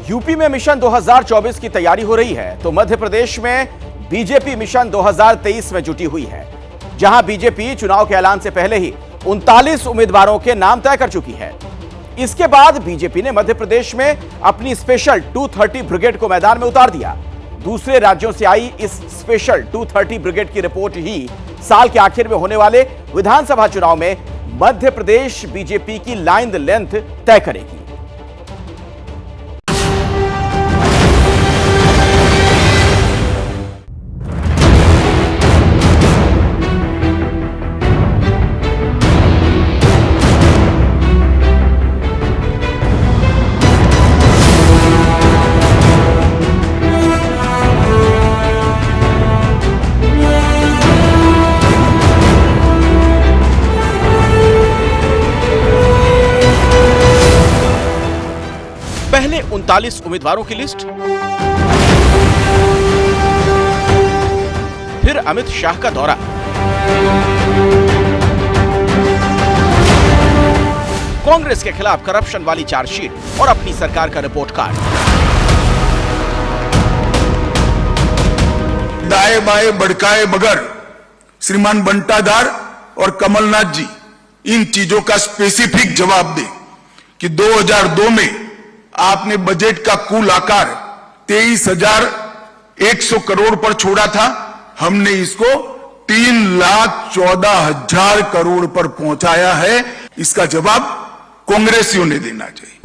UP में mission 2024 की तैयारी हो रही है तो मध्य प्रदेश में बीजेपी मिशन 2023 में जुटी हुई है, जहां बीजेपी चुनाव के ऐलान से पहले ही 39 उम्मीदवारों के नाम तय कर चुकी है। इसके बाद बीजेपी ने मध्य प्रदेश में अपनी स्पेशल 230 ब्रिगेड को मैदान में उतार दिया। दूसरे राज्यों से आई इस स्पेशल 230 ब्रिगेड की रिपोर्ट ही साल के आखिर में होने वाले विधानसभा चुनाव में मध्य प्रदेश बीजेपी की लाइन द लेंथ तय करेगी। पहले 39 उम्मीदवारों की लिस्ट, फिर अमित शाह का दौरा, कांग्रेस के खिलाफ करप्शन वाली चार्जशीट और अपनी सरकार का रिपोर्ट कार्ड। दाए बाए भड़काए मगर श्रीमान बंटाधार और कमलनाथ जी इन चीजों का स्पेसिफिक जवाब दें कि 2002 में आपने बजट का कुल आकार 23,100 करोड़ पर छोड़ा था, हमने इसको 3,14,000 करोड़ पर पहुंचाया है। इसका जवाब कांग्रेसियों ने देना चाहिए।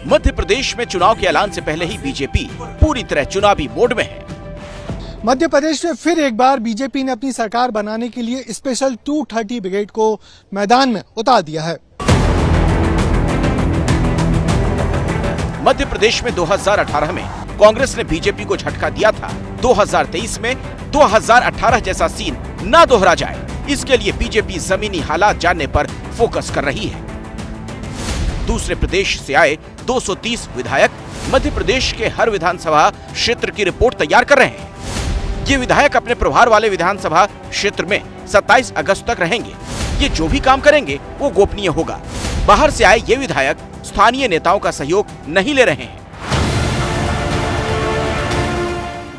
मध्य प्रदेश में चुनाव के ऐलान से पहले ही बीजेपी पूरी तरह चुनावी मोड में है। मध्य प्रदेश में फिर एक बार बीजेपी ने अपनी सरकार बनाने के लिए स्पेशल 230 ब्रिगेड को मैदान में उतार दिया है। मध्य प्रदेश में 2018 में कांग्रेस ने बीजेपी को झटका दिया था। 2023 में 2018 जैसा सीन ना दोहरा जाए, इसके लिए बीजेपी जमीनी हालात जानने पर फोकस कर रही है। दूसरे प्रदेश से आए 230 विधायक मध्य प्रदेश के हर विधानसभा क्षेत्र की रिपोर्ट तैयार कर रहे हैं। ये विधायक अपने प्रभार वाले विधानसभा क्षेत्र में 27 अगस्त तक रहेंगे। ये जो भी काम करेंगे वो गोपनीय होगा। बाहर से आए ये विधायक स्थानीय नेताओं का सहयोग नहीं ले रहे हैं।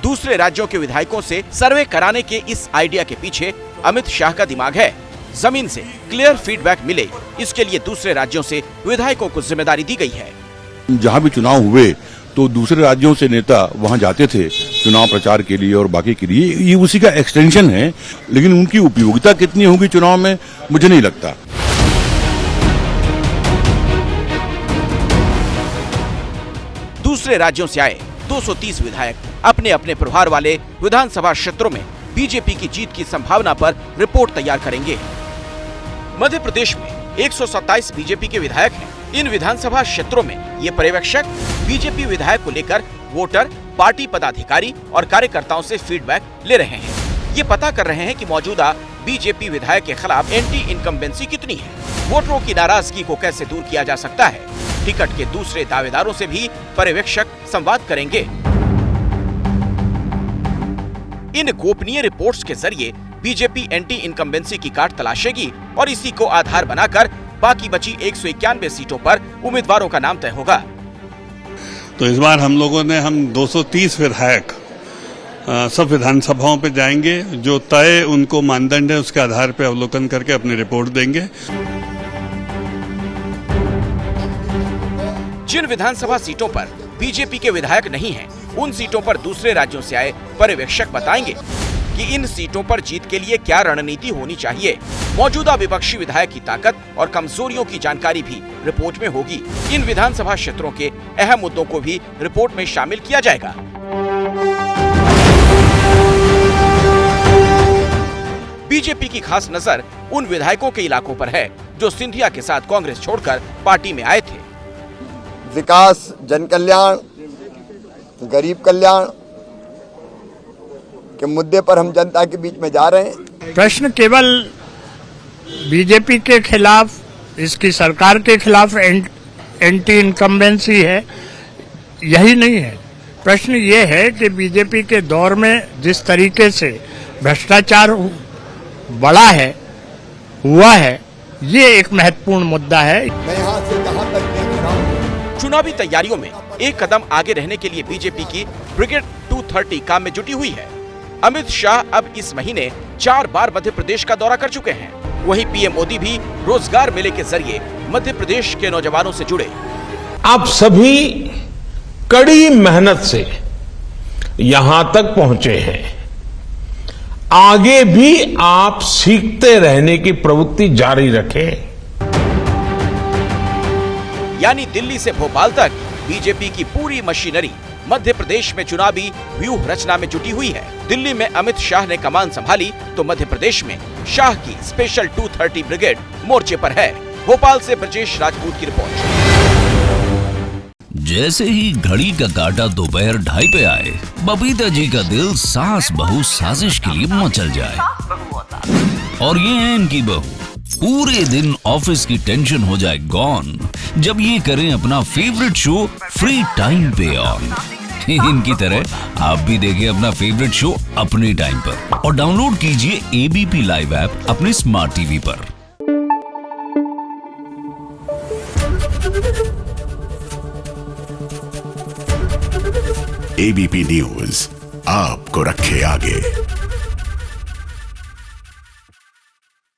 दूसरे राज्यों के विधायकों से सर्वे कराने के इस आइडिया के पीछे अमित शाह का दिमाग है। जमीन से क्लियर फीडबैक मिले, इसके लिए दूसरे राज्यों से विधायकों को जिम्मेदारी दी गई है। जहां भी चुनाव हुए तो दूसरे राज्यों से नेता वहां जाते थे चुनाव प्रचार के लिए और बाकी के लिए, ये उसी का एक्सटेंशन है। लेकिन उनकी उपयोगिता कितनी होगी चुनाव में, मुझे नहीं लगता। दूसरे राज्यों से आए 230 विधायक अपने अपने प्रभार वाले विधानसभा क्षेत्रों में बीजेपी की जीत की संभावना पर रिपोर्ट तैयार करेंगे। मध्य प्रदेश में 127 बीजेपी के विधायक हैं। इन विधानसभा क्षेत्रों में ये पर्यवेक्षक बीजेपी विधायक को लेकर वोटर, पार्टी पदाधिकारी और कार्यकर्ताओं से फीडबैक ले रहे हैं। ये पता कर रहे हैं कि मौजूदा बीजेपी विधायक के खिलाफ एंटी इनकम्बेंसी कितनी है, वोटरों की नाराजगी को कैसे दूर किया जा सकता है। टिकट के दूसरे दावेदारों से भी पर्यवेक्षक संवाद करेंगे। इन गोपनीय रिपोर्ट्स के जरिए बीजेपी एंटी इनकम्बेंसी की काट तलाशेगी और इसी को आधार बनाकर बाकी बची 191 सीटों पर उम्मीदवारों का नाम तय होगा। तो इस बार हम लोगों ने 230 विधायक सब विधानसभाओं पे जाएंगे। जो तय उनको मानदंड है उसके आधार पे अवलोकन करके अपनी रिपोर्ट देंगे। जिन विधानसभा सीटों पर बीजेपी के विधायक नहीं हैं, उन सीटों पर दूसरे राज्यों से आए पर्यवेक्षक बताएंगे कि इन सीटों पर जीत के लिए क्या रणनीति होनी चाहिए। मौजूदा विपक्षी विधायक की ताकत और कमजोरियों की जानकारी भी रिपोर्ट में होगी। इन विधानसभा क्षेत्रों के अहम मुद्दों को भी रिपोर्ट में शामिल किया जाएगा। बीजेपी की खास नजर उन विधायकों के इलाकों पर है जो सिंधिया के साथ कांग्रेस छोड़कर पार्टी में आए थे। विकास, जन कल्याण, गरीब कल्याण के मुद्दे पर हम जनता के बीच में जा रहे हैं। प्रश्न केवल बीजेपी के खिलाफ, इसकी सरकार के खिलाफ एंटी इनकम्बेंसी है, यही नहीं है। प्रश्न ये है कि बीजेपी के दौर में जिस तरीके से भ्रष्टाचार बढ़ा है, हुआ है, ये एक महत्वपूर्ण मुद्दा है। मैं यहाँ से जहाँ तक देख रहा हूँ, चुनावी तैयारियों में एक कदम आगे रहने के लिए बीजेपी की ब्रिगेड 230 काम में जुटी हुई है। अमित शाह अब इस महीने 4 बार मध्य प्रदेश का दौरा कर चुके हैं। वहीं पीएम मोदी भी रोजगार मेले के जरिए मध्य प्रदेश के नौजवानों से जुड़े। आप सभी कड़ी मेहनत से यहां तक पहुंचे हैं। आगे भी आप सीखते रहने की प्रवृत्ति जारी रखें। यानी दिल्ली से भोपाल तक बीजेपी की पूरी मशीनरी मध्य प्रदेश में चुनावी व्यूह रचना में जुटी हुई है। दिल्ली में अमित शाह ने कमान संभाली तो मध्य प्रदेश में शाह की स्पेशल 230 ब्रिगेड मोर्चे पर है। भोपाल से ब्रजेश राजपूत की रिपोर्ट। जैसे ही घड़ी का काटा दोपहर 2:30 पे आए, बबीता जी का दिल सास बहू साजिश के लिए मचल जाए। और ये है इनकी बहू, पूरे दिन ऑफिस की टेंशन हो जाए गॉन जब ये करें अपना फेवरेट शो फ्री टाइम पे ऑन। इनकी तरह आप भी देखें अपना फेवरेट शो अपने टाइम पर और डाउनलोड कीजिए एबीपी लाइव ऐप अपने स्मार्ट टीवी पर। एबीपी न्यूज आपको रखे आगे।